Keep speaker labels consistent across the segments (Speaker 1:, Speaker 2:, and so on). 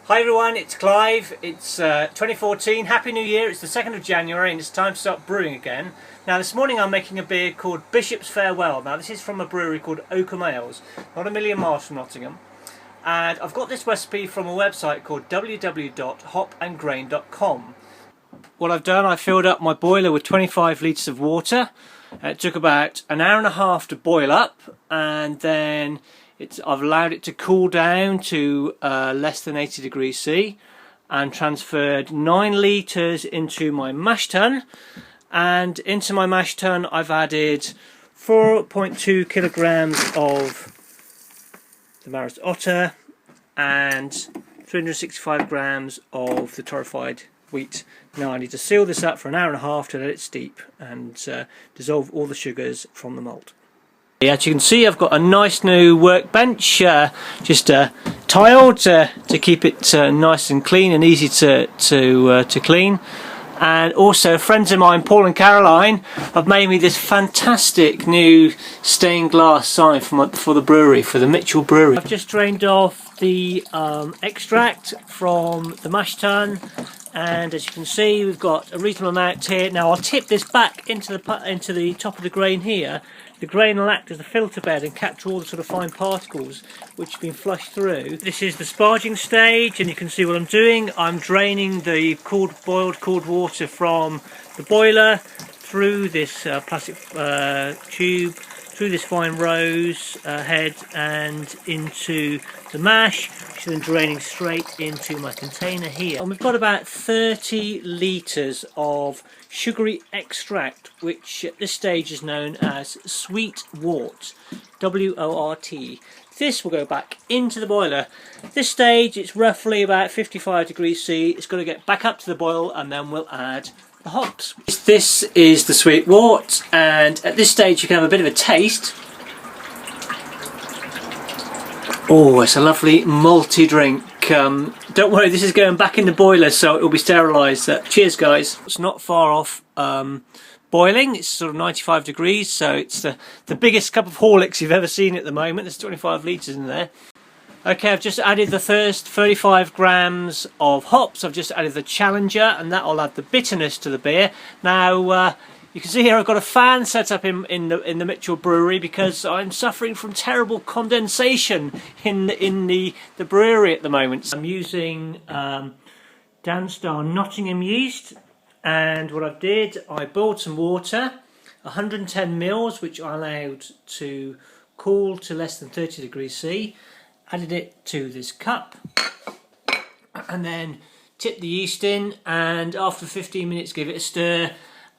Speaker 1: Hi everyone, it's Clive. It's 2014, Happy New Year. It's the 2nd of January and it's time to start brewing again. Now this morning I'm making a beer called Bishop's Farewell. Now this is from a brewery called Oakham Ales, not a million miles from Nottingham. And I've got this recipe from a website called www.hopandgrain.com. What I've done, I filled up my boiler with 25 litres of water. It took about an hour and a half to boil up, and then I've allowed it to cool down to less than 80 degrees C, and transferred 9 litres into my mash tun. And into my mash tun I've added 4.2 kilograms of the Maris Otter and 365 grams of the torrefied wheat. Now I need to seal this up for an hour and a half to let it steep and dissolve all the sugars from the malt. As you can see, I've got a nice new workbench, just tiled to keep it nice and clean and easy to clean. And also, friends of mine, Paul and Caroline, have made me this fantastic new stained glass sign for the brewery, for the Mitchell Brewery. I've just drained off the extract from the mash tun, and as you can see, we've got a reasonable amount here. Now I'll tip this back into the top of the grain here. The grain will act as a filter bed and capture all the sort of fine particles which have been flushed through. This is the sparging stage, and you can see what I'm doing. I'm draining the boiled cooled water from the boiler through this plastic tube, through this fine rose head and into the mash, which is then draining straight into my container here. And we've got about 30 litres of sugary extract, which at this stage is known as sweet wort, W-O-R-T. This will go back into the boiler. At this stage it's roughly about 55 degrees C. It's going to get back up to the boil, and then we'll add the hops. This is the sweet wort, and at this stage you can have a bit of a taste. Oh, it's a lovely malty drink. Don't worry, this is going back in the boiler, so it will be sterilised. Cheers guys. It's not far off boiling. It's sort of 95 degrees, so it's the biggest cup of Horlicks you've ever seen at the moment. There's 25 litres in there. Okay, I've just added the first 35 grams of hops. I've just added the Challenger, and that will add the bitterness to the beer. Now, you can see here I've got a fan set up in the Mitchell Brewery because I'm suffering from terrible condensation in the brewery at the moment. I'm using Downstar Nottingham yeast, and what I boiled some water, 110 mils, which I allowed to cool to less than 30 degrees C. Added it to this cup, and then tipped the yeast in, and after 15 minutes gave it a stir,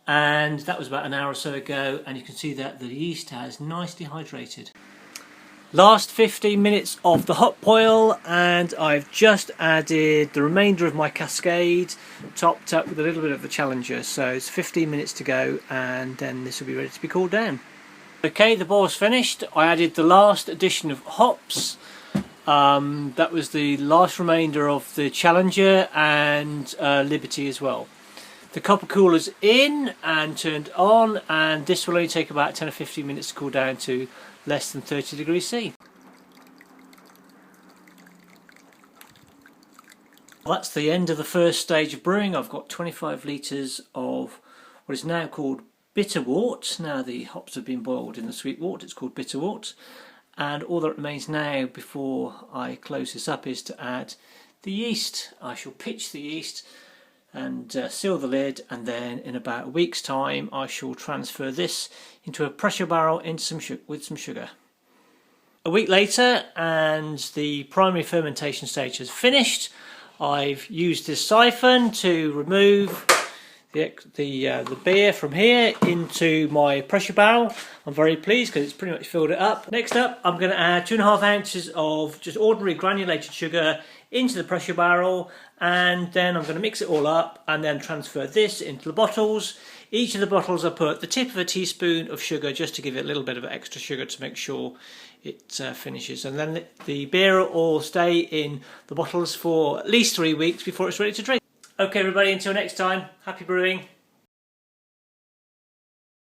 Speaker 1: and that was about an hour or so ago, and you can see that the yeast has nicely hydrated. Last 15 minutes of the hop boil, and I've just added the remainder of my Cascade, topped up with a little bit of the Challenger, so it's 15 minutes to go, and then this will be ready to be cooled down. Okay, the boil's finished. I added the last addition of hops. That was the last remainder of the Challenger and Liberty as well. The copper cooler's in and turned on, and this will only take about 10 or 15 minutes to cool down to less than 30 degrees C. Well, that's the end of the first stage of brewing. I've got 25 litres of what is now called bitter wort. Now the hops have been boiled in the sweet wort, it's called bitter wort. And all that remains now before I close this up is to add the yeast. I shall pitch the yeast and seal the lid, and then in about a week's time I shall transfer this into a pressure barrel with some sugar. A week later, and the primary fermentation stage has finished. I've used this siphon to remove the beer from here into my pressure barrel. I'm very pleased because it's pretty much filled it up. Next up, I'm going to add 2.5 ounces of just ordinary granulated sugar into the pressure barrel, and then I'm going to mix it all up and then transfer this into the bottles. Each of the bottles I put the tip of a teaspoon of sugar just to give it a little bit of extra sugar to make sure it finishes, and then the beer will stay in the bottles for at least 3 weeks before it's ready to drink. Okay everybody, until next time, happy brewing.